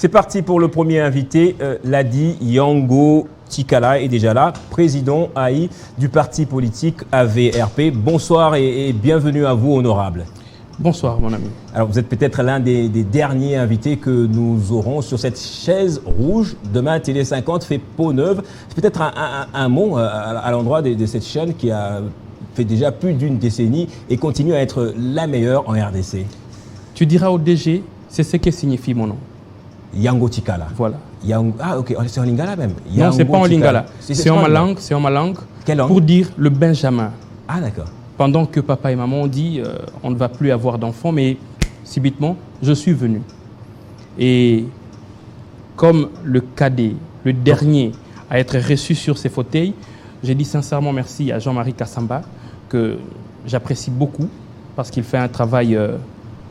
C'est parti pour le premier invité, Ladi Yango Tikala est déjà là, président AI du parti politique AVRP. Bonsoir et bienvenue à vous, honorable. Bonsoir, mon ami. Alors, vous êtes peut-être l'un des derniers invités que nous aurons sur cette chaise rouge. Demain, Télé 50 fait peau neuve. C'est peut-être un mot à l'endroit de cette chaîne qui a fait déjà plus d'une décennie et continue à être la meilleure en RDC. Tu diras au DG, c'est ce que signifie mon nom. Yango Tikala. Voilà. Ah, ok, c'est en lingala même. Non, c'est pas en lingala. C'est en ma langue. Quelle langue? Pour dire le Benjamin. Ah, d'accord. Pendant que papa et maman ont dit on ne va plus avoir d'enfants, mais subitement, je suis venu. Et comme le cadet, le dernier à être reçu sur ces fauteuils, j'ai dit sincèrement merci à Jean-Marie Kassamba, que j'apprécie beaucoup, parce qu'il fait un travail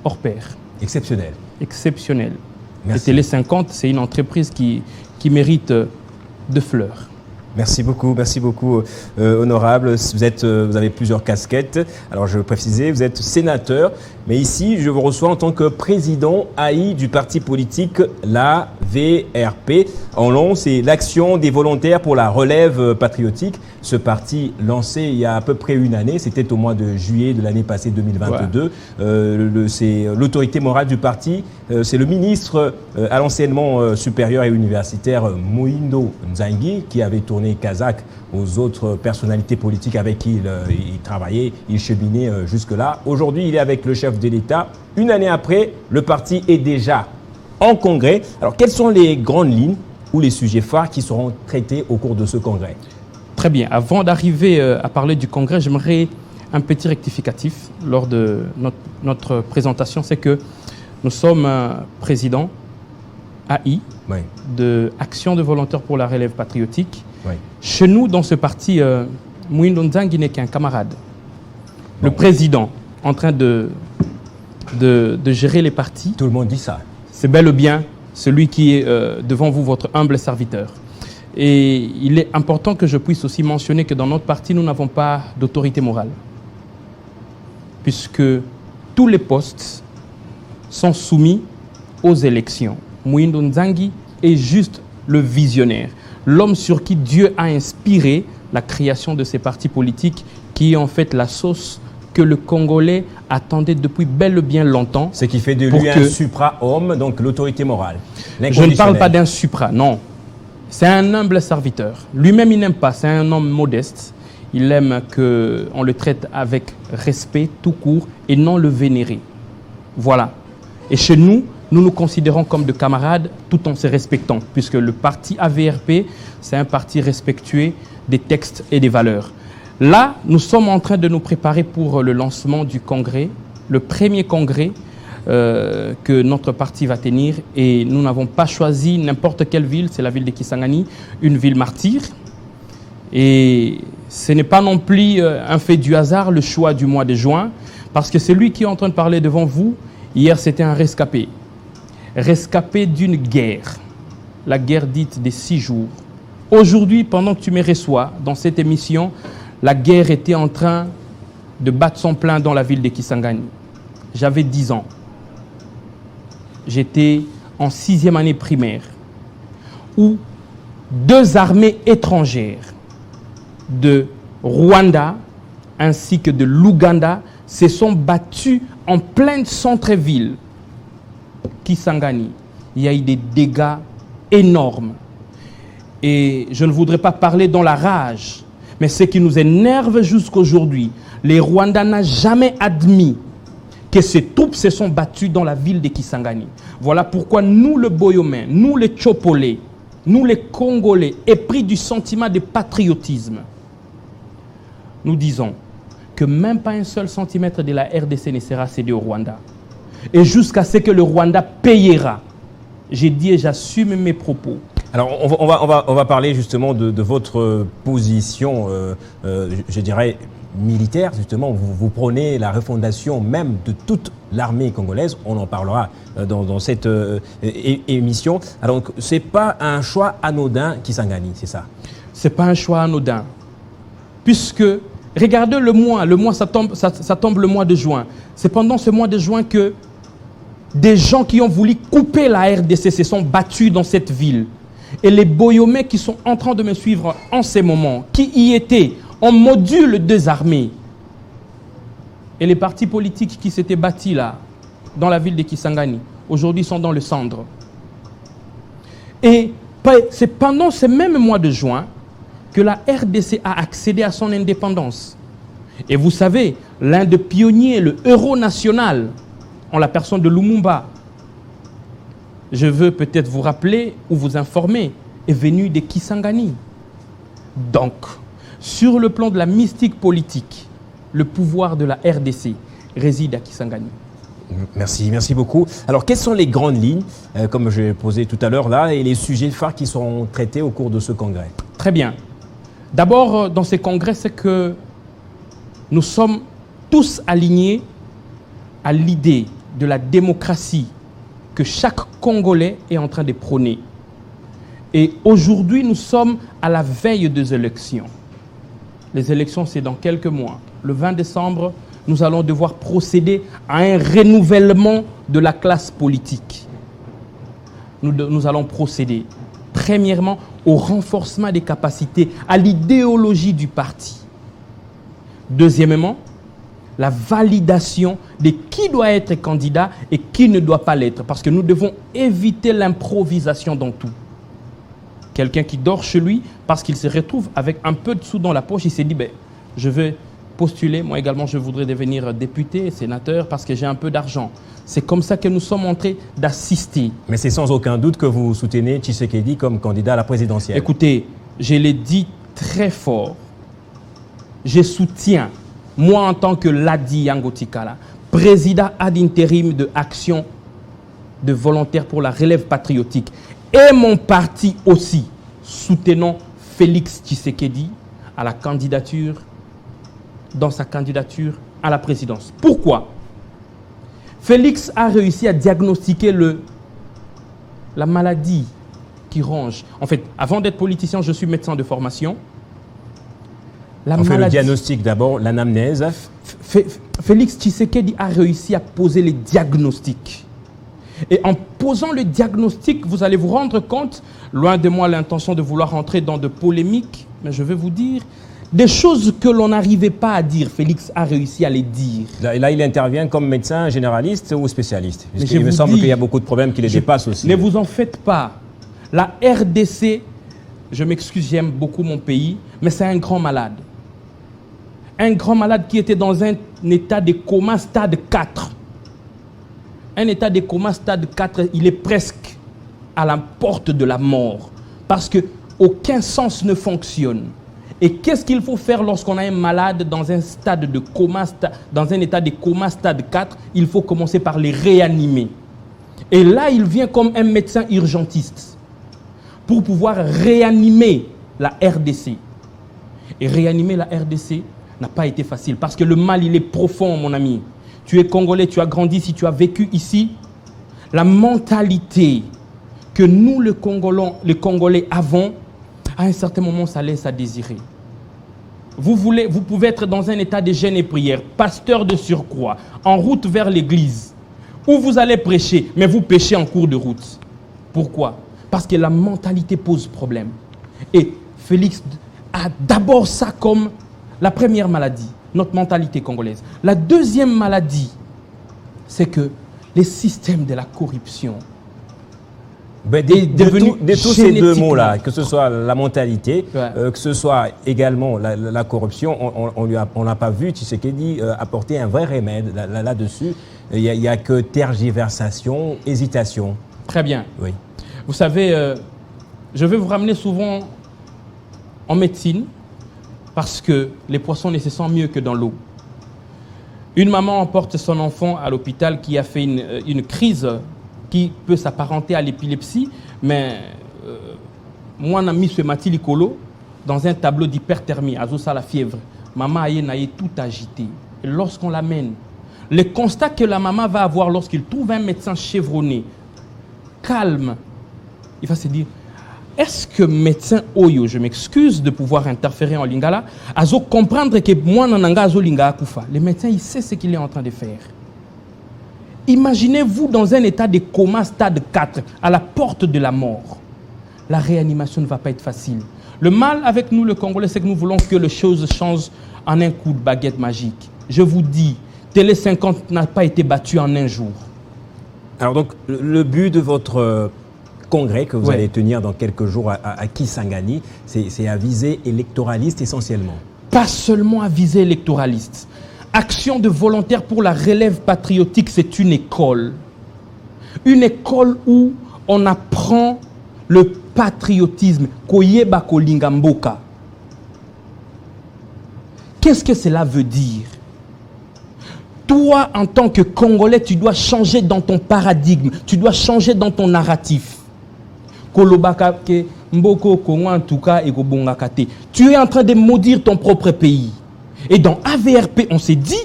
hors pair. Exceptionnel. Exceptionnel. Merci. Et Télé 50, c'est une entreprise qui mérite de fleurs. Merci beaucoup, honorable. Vous avez plusieurs casquettes. Alors, je veux préciser, vous êtes sénateur, mais ici, je vous reçois en tant que président AI du parti politique l'AVRP. En long, c'est l'Action des volontaires pour la relève patriotique. Ce parti lancé il y a à peu près une année, c'était au mois de juillet de l'année passée 2022. Ouais. C'est l'autorité morale du parti, c'est le ministre à l'enseignement supérieur et universitaire Moïndo Nzangi qui avait tourné Kazakh aux autres personnalités politiques avec qui il travaillait, il cheminait jusque-là. Aujourd'hui, il est avec le chef de l'État. Une année après, le parti est déjà en congrès. Alors, quelles sont les grandes lignes ou les sujets phares qui seront traités au cours de ce congrès? Très bien. Avant d'arriver à parler du congrès, j'aimerais un petit rectificatif lors de notre présentation. C'est que nous sommes président AI de Action de volontaires pour la relève patriotique. Oui. Chez nous, dans ce parti, Moïndo Nzangi n'est qu'un camarade. Bon. Le président, en train de gérer les partis. Tout le monde dit ça. C'est bel et bien celui qui est devant vous, votre humble serviteur. Et il est important que je puisse aussi mentionner que dans notre parti, nous n'avons pas d'autorité morale. Puisque tous les postes sont soumis aux élections. Moïndo Nzangi est juste le visionnaire, l'homme sur qui Dieu a inspiré la création de ces partis politiques qui est en fait la sauce que le Congolais attendait depuis bel et bien longtemps. Ce qui fait de lui un supra-homme, donc l'autorité morale. Je ne parle pas d'un supra, non. C'est un humble serviteur. Lui-même, il n'aime pas, c'est un homme modeste. Il aime qu'on le traite avec respect tout court et non le vénérer. Voilà. Et chez nous, nous nous considérons comme de camarades tout en se respectant, puisque le parti AVRP, c'est un parti respectueux des textes et des valeurs. Là, nous sommes en train de nous préparer pour le lancement du congrès, le premier congrès que notre parti va tenir. Et nous n'avons pas choisi n'importe quelle ville, c'est la ville de Kisangani, une ville martyre. Et ce n'est pas non plus un fait du hasard, le choix du mois de juin, parce que celui qui est en train de parler devant vous, hier, c'était un rescapé. Rescapé d'une guerre, la guerre dite des 6 jours. Aujourd'hui, pendant que tu me reçois dans cette émission, la guerre était en train de battre son plein dans la ville de Kisangani. J'avais 10 ans. J'étais en 6e année primaire, où 2 armées étrangères de Rwanda ainsi que de l'Ouganda se sont battues en plein centre-ville. Kisangani, il y a eu des dégâts énormes. Et je ne voudrais pas parler dans la rage, mais ce qui nous énerve jusqu'aujourd'hui, les Rwandais n'ont jamais admis que ces troupes se sont battues dans la ville de Kisangani. Voilà pourquoi nous, le Boyomé, nous, les Tchopolais, nous, les Congolais, épris du sentiment de patriotisme, nous disons que même pas un seul centimètre de la RDC ne sera cédé au Rwanda. Et jusqu'à ce que le Rwanda payera. J'ai dit et j'assume mes propos. Alors, on va parler justement de votre position, je dirais, militaire. Justement, vous prenez la refondation même de toute l'armée congolaise. On en parlera dans cette émission. Alors, ce n'est pas un choix anodin Kisangani, c'est ça? Ce n'est pas un choix anodin. Puisque, regardez le mois ça tombe le mois de juin. C'est pendant ce mois de juin que des gens qui ont voulu couper la RDC se sont battus dans cette ville. Et les Boyomais qui sont en train de me suivre en ces moments, qui y étaient en module désarmé, et les partis politiques qui s'étaient bâtis là, dans la ville de Kisangani, aujourd'hui sont dans le cendre. Et c'est pendant ces mêmes mois de juin que la RDC a accédé à son indépendance. Et vous savez, l'un des pionniers, le héros national, en la personne de Lumumba, je veux peut-être vous rappeler ou vous informer, est venu de Kisangani. Donc, sur le plan de la mystique politique, le pouvoir de la RDC réside à Kisangani. Merci beaucoup. Alors, quelles sont les grandes lignes, comme je l'ai posé tout à l'heure là, et les sujets phares qui seront traités au cours de ce congrès? Très bien. D'abord, dans ces congrès, c'est que nous sommes tous alignés à l'idée de la démocratie que chaque Congolais est en train de prôner. Et aujourd'hui, nous sommes à la veille des élections. Les élections, c'est dans quelques mois. Le 20 décembre, nous allons devoir procéder à un renouvellement de la classe politique. Nous allons procéder, premièrement, au renforcement des capacités, à l'idéologie du parti. Deuxièmement, la validation de qui doit être candidat et qui ne doit pas l'être. Parce que nous devons éviter l'improvisation dans tout. Quelqu'un qui dort chez lui parce qu'il se retrouve avec un peu de sous dans la poche, il s'est dit, je vais postuler, moi également je voudrais devenir député, sénateur parce que j'ai un peu d'argent. C'est comme ça que nous sommes en train d'assister. Mais c'est sans aucun doute que vous soutenez Tshisekedi comme candidat à la présidentielle. Écoutez, je l'ai dit très fort, je soutiens, moi en tant que Ladi Yangotikala, président ad intérim de Action de volontaires pour la relève patriotique, et mon parti aussi, soutenons Félix Tshisekedi à la candidature, dans sa candidature à la présidence. Pourquoi? Félix a réussi à diagnostiquer la maladie qui ronge. En fait, avant d'être politicien, je suis médecin de formation. On fait le diagnostic d'abord, l'anamnèse. Félix Tshisekedi a réussi à poser les diagnostics. Et en posant le diagnostic, vous allez vous rendre compte, loin de moi l'intention de vouloir rentrer dans de polémiques, mais je vais vous dire, des choses que l'on n'arrivait pas à dire, Félix a réussi à les dire. Là, il intervient comme médecin généraliste ou spécialiste? Il me semble qu'il y a beaucoup de problèmes qui les dépassent aussi. Ne vous en faites pas. La RDC, je m'excuse, j'aime beaucoup mon pays, mais c'est un grand malade. Un grand malade qui était dans un état de coma stade 4. Un état de coma stade 4, il est presque à la porte de la mort. Parce qu'aucun sens ne fonctionne. Et qu'est-ce qu'il faut faire lorsqu'on a un malade dans un stade de coma, dans un état de coma stade 4? Il faut commencer par les réanimer. Et là, il vient comme un médecin urgentiste pour pouvoir réanimer la RDC. Et réanimer la RDC n'a pas été facile parce que le mal, il est profond, mon ami. Tu es Congolais, tu as grandi ici, tu as vécu ici. La mentalité que nous, les Congolais, avons, à un certain moment, ça laisse à désirer. Vous pouvez être dans un état de jeûne et prière, pasteur de surcroît, en route vers l'église, où vous allez prêcher, mais vous péchez en cours de route. Pourquoi? Parce que la mentalité pose problème. Et Félix a d'abord ça comme la première maladie, notre mentalité congolaise. La deuxième maladie, c'est que les systèmes de la corruption de tous ces deux mots-là, que ce soit la mentalité, que ce soit également la corruption, on n'a pas vu Tshisekedi apporter un vrai remède là-dessus. Il n'y a que tergiversation, hésitation. Très bien. Oui. Vous savez, je vais vous ramener souvent en médecine parce que les poissons ne se sentent mieux que dans l'eau. Une maman emporte son enfant à l'hôpital qui a fait une crise qui peut s'apparenter à l'épilepsie, mais moi, j'ai mis ce matilicolo dans un tableau d'hyperthermie, à la fièvre. Maman a tout agité. Et lorsqu'on l'amène, le constat que la maman va avoir lorsqu'il trouve un médecin chevronné, calme, il va se dire, est-ce que médecin Oyo, je m'excuse de pouvoir interférer en lingala, a comprendre que moi, nananga azo lingala kufa. Le médecin, il sait ce qu'il est en train de faire. Imaginez-vous dans un état de coma stade 4, à la porte de la mort. La réanimation ne va pas être facile. Le mal avec nous, le Congolais, c'est que nous voulons que les choses changent en un coup de baguette magique. Je vous dis, Télé 50 n'a pas été battu en un jour. Alors donc, le but de votre congrès que vous allez tenir dans quelques jours à Kisangani, c'est à visée électoraliste essentiellement. Pas seulement à visée électoraliste. Action de volontaires pour la relève patriotique, c'est une école. Une école où on apprend le patriotisme. Koyeba kolinga mboka. Qu'est-ce que cela veut dire? Toi, en tant que Congolais, tu dois changer dans ton paradigme. Tu dois changer dans ton narratif. Kolobaka ke mboko Kongo en tout cas et kobongakate. Tu es en train de maudire ton propre pays. Et dans AVRP, on s'est dit,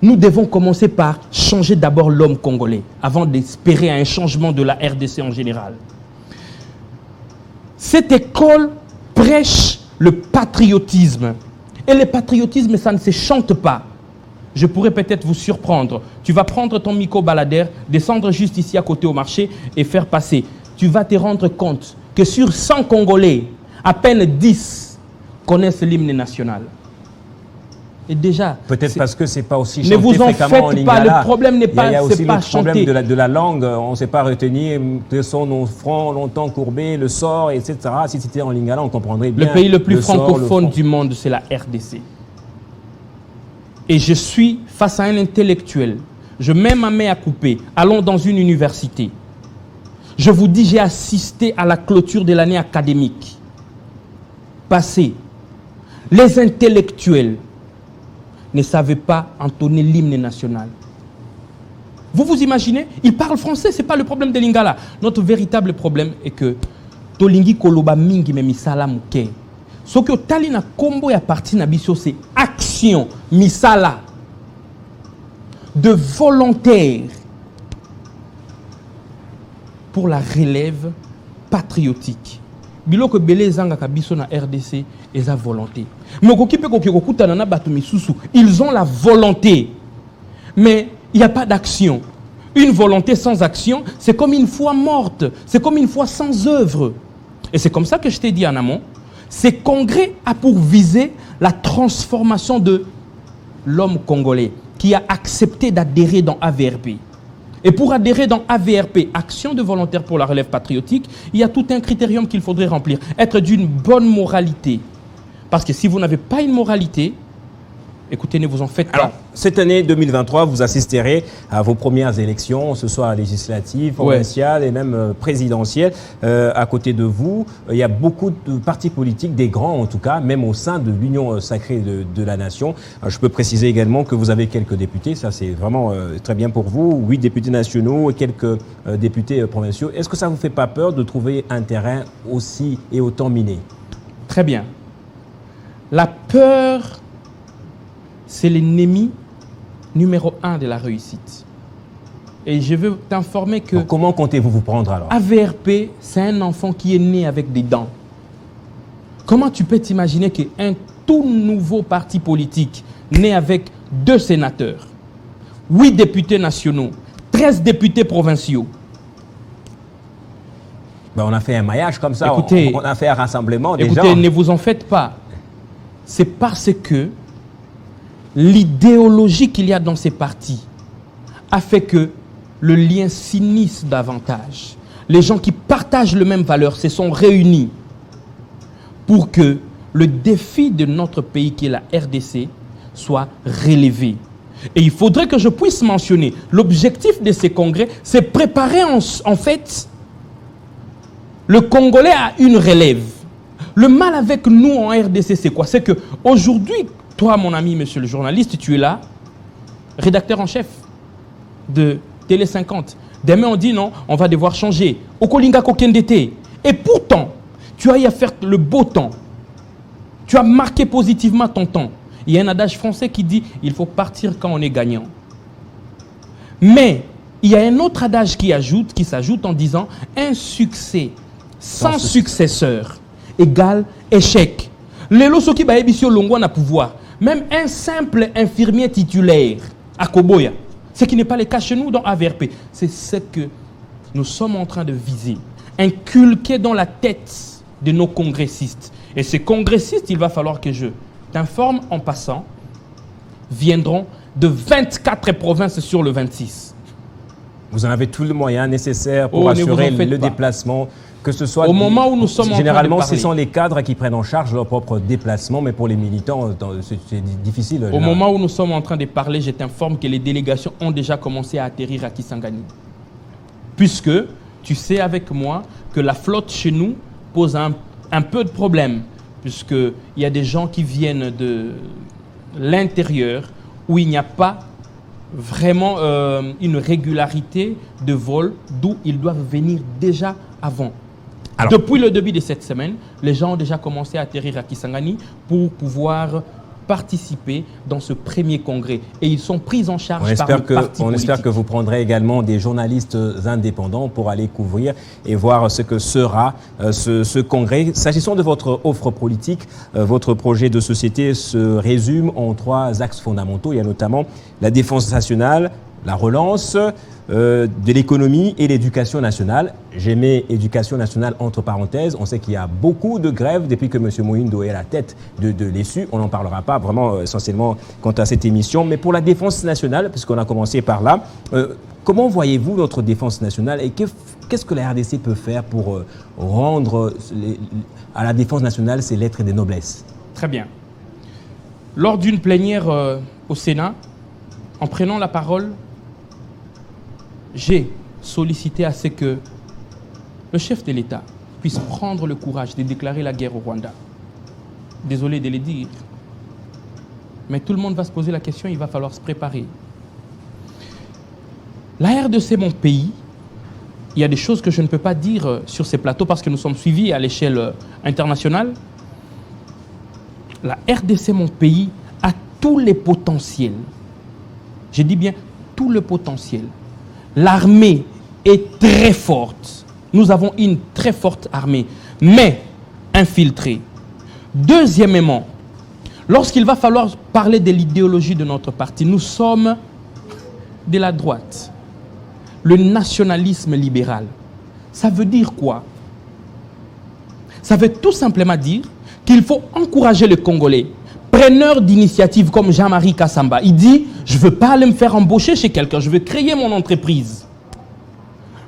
nous devons commencer par changer d'abord l'homme congolais, avant d'espérer un changement de la RDC en général. Cette école prêche le patriotisme. Et le patriotisme, ça ne se chante pas. Je pourrais peut-être vous surprendre. Tu vas prendre ton micro-baladère, descendre juste ici à côté au marché et faire passer. Tu vas te rendre compte que sur 100 Congolais, à peine 10 connaissent l'hymne national. Et déjà, peut-être parce que c'est pas aussi chanté ne vous en fréquemment en faites pas, lingala. le problème n'est pas, il y a aussi pas le problème chanté. de la langue, on ne sait pas retenir que sont nos fronts longtemps courbés, le sort, etc. Si c'était en lingala, on comprendrait bien. Le pays le plus francophone sort, du monde, c'est la RDC. Et je suis face à un intellectuel. Je mets ma main à couper. Allons dans une université. Je vous dis, j'ai assisté à la clôture de l'année académique passée. Les intellectuels ne savaient pas entonner l'hymne national. Vous vous imaginez? Ils parlent français, ce n'est pas le problème de Lingala. Notre véritable problème est que Tolingi Koloba Mingi me misala muke. Ce que Talina Kombo ya parti nabiso, c'est action, misala, de volontaires pour la relève patriotique. Biloko belé zanga kabiso na RDC et sa volonté. Mais ils ont la volonté, mais il n'y a pas d'action. Une volonté sans action, c'est comme une foi morte, c'est comme une foi sans œuvre. Et c'est comme ça que je t'ai dit en amont, ce congrès a pour viser la transformation de l'homme congolais qui a accepté d'adhérer dans AVRP. Et pour adhérer dans AVRP, Action de volontaires pour la relève patriotique, il y a tout un critérium qu'il faudrait remplir. Être d'une bonne moralité. Parce que si vous n'avez pas une moralité, écoutez, ne vous en faites pas. Alors, cette année 2023, vous assisterez à vos premières élections, ce soit législatives, provinciales et même présidentielles. À côté de vous, il y a beaucoup de partis politiques, des grands en tout cas, même au sein de l'Union sacrée de la nation. Je peux préciser également que vous avez quelques députés, ça c'est vraiment très bien pour vous, 8 députés nationaux et quelques députés provinciaux. Est-ce que ça ne vous fait pas peur de trouver un terrain aussi et autant miné? Très bien. La peur, c'est l'ennemi numéro 1 de la réussite. Et je veux t'informer que... Donc, comment comptez-vous vous prendre alors? AVRP, c'est un enfant qui est né avec des dents. Comment tu peux t'imaginer qu'un tout nouveau parti politique, né avec 2 sénateurs, 8 députés nationaux, 13 députés provinciaux. Ben, on a fait un maillage comme ça, écoutez, on a fait un rassemblement des écoutez, gens. ne vous en faites pas. C'est parce que l'idéologie qu'il y a dans ces partis a fait que le lien s'unisse davantage. Les gens qui partagent les mêmes valeurs se sont réunis pour que le défi de notre pays, qui est la RDC, soit relevé. Et il faudrait que je puisse mentionner, l'objectif de ces congrès, c'est préparer en fait le Congolais à une relève. Le mal avec nous en RDC, c'est quoi? C'est qu'aujourd'hui, toi, mon ami, monsieur le journaliste, tu es là, rédacteur en chef de Télé 50. Demain, on dit non, on va devoir changer. Okolinga Kokendete. Et pourtant, tu as eu à faire le beau temps. Tu as marqué positivement ton temps. Il y a un adage français qui dit il faut partir quand on est gagnant. Mais il y a un autre adage qui s'ajoute en disant un succès sans successeur égale échec. Lelo soki baebisio longwa na pouvoir. Même un simple infirmier titulaire à Koboya, Ce qui n'est pas le cas chez nous dans AVRP. C'est ce que nous sommes en train de viser, inculquer dans la tête de nos congressistes. Et ces congressistes, il va falloir que je t'informe en passant, viendront de 24 provinces sur le 26. Vous en avez tous les moyens nécessaires pour assurer le déplacement, que ce soit... Au moment où nous sommes généralement, en train de parler, ce sont les cadres qui prennent en charge leur propre déplacement, mais pour les militants, c'est difficile. Au moment où nous sommes en train de parler, je t'informe que les délégations ont déjà commencé à atterrir à Kisangani. Puisque tu sais avec moi que la flotte chez nous pose un peu de problème, puisqu'il y a des gens qui viennent de l'intérieur où il n'y a pas vraiment une régularité de vol, d'où ils doivent venir déjà avant. Alors, depuis le début de cette semaine, les gens ont déjà commencé à atterrir à Kisangani pour pouvoir participer dans ce premier congrès. Et ils sont pris en charge par le parti politique. On espère que vous prendrez également des journalistes indépendants pour aller couvrir et voir ce que sera ce congrès. S'agissant de votre offre politique, votre projet de société se résume en 3 axes fondamentaux. Il y a notamment la défense nationale, la relance de l'économie et l'éducation nationale. J'ai mis éducation nationale entre parenthèses. On sait qu'il y a beaucoup de grèves depuis que M. Mohindo est à la tête de l'ESU. On n'en parlera pas vraiment essentiellement quant à cette émission. Mais pour la défense nationale, puisqu'on a commencé par là, comment voyez-vous notre défense nationale et qu'est-ce que la RDC peut faire pour rendre à la défense nationale ses lettres de noblesse? Très bien. Lors d'une plénière au Sénat, en prenant la parole, j'ai sollicité à ce que le chef de l'État puisse prendre le courage de déclarer la guerre au Rwanda. Désolé de le dire, mais tout le monde va se poser la question, il va falloir se préparer. La RDC, mon pays, il y a des choses que je ne peux pas dire sur ces plateaux parce que nous sommes suivis à l'échelle internationale. La RDC, mon pays, a tous les potentiels. Je dis bien tout le potentiel. L'armée est très forte. Nous avons une très forte armée, mais infiltrée. Deuxièmement, lorsqu'il va falloir parler de l'idéologie de notre parti, nous sommes de la droite. Le nationalisme libéral, ça veut dire quoi? Ça veut tout simplement dire qu'il faut encourager les Congolais. Preneur d'initiative comme Jean-Marie Kassamba, il dit « Je ne veux pas aller me faire embaucher chez quelqu'un, je veux créer mon entreprise.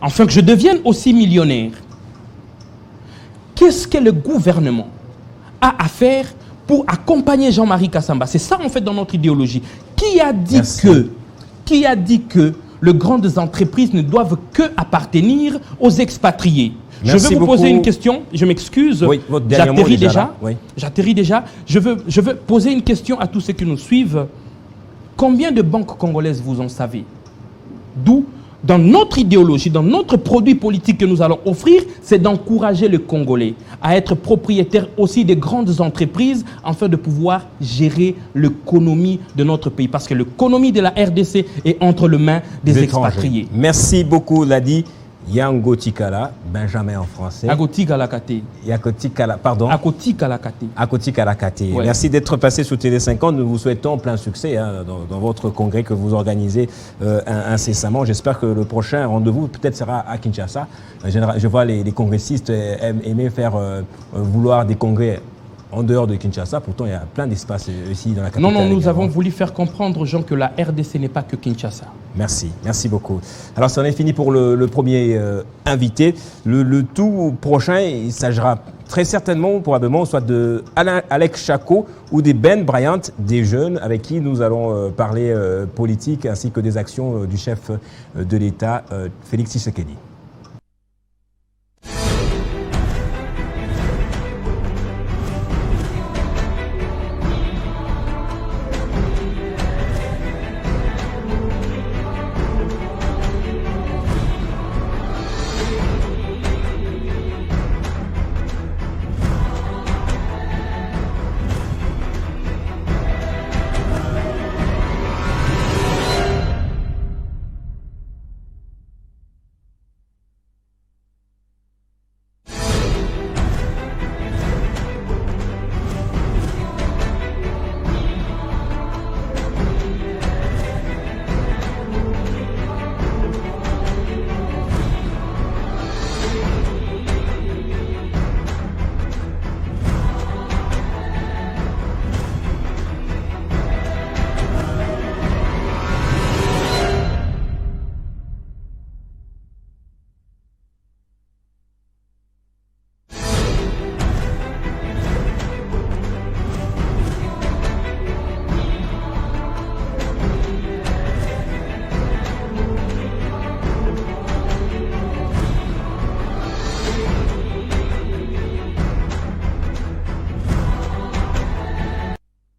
Afin que je devienne aussi millionnaire. » Qu'est-ce que le gouvernement a à faire pour accompagner Jean-Marie Kassamba? C'est ça en fait dans notre idéologie. Qui a dit que les grandes entreprises ne doivent que appartenir aux expatriés? Merci je vais vous beaucoup. Poser une question, je m'excuse, oui, j'atterris déjà. Oui. J'atterris déjà. Je veux poser une question à tous ceux qui nous suivent. Combien de banques congolaises vous en savez? D'où, dans notre idéologie, dans notre produit politique que nous allons offrir, c'est d'encourager le Congolais à être propriétaire aussi des grandes entreprises afin de pouvoir gérer l'économie de notre pays. Parce que l'économie de la RDC est entre les mains des expatriés. Merci beaucoup, Ladi. Yango Tikala, Benjamin en français. Agoti Kalakate. Pardon. Akoti Kalakate. Akoti Kalakate. Ouais. Merci d'être passé sur Télé 50. Nous vous souhaitons plein succès dans votre congrès que vous organisez incessamment. J'espère que le prochain rendez-vous peut-être sera à Kinshasa. Je vois les congressistes aimer faire vouloir des congrès en dehors de Kinshasa. Pourtant, il y a plein d'espaces ici dans la capitale. Non, nous avons voulu faire comprendre aux gens que la RDC n'est pas que Kinshasa. Merci beaucoup. Alors, ça en est fini pour le premier invité. Le tout prochain, il s'agira très certainement, probablement, soit de Alex Chako ou des Ben Bryant, des jeunes avec qui nous allons parler politique ainsi que des actions du chef de l'État, Félix Tshisekedi.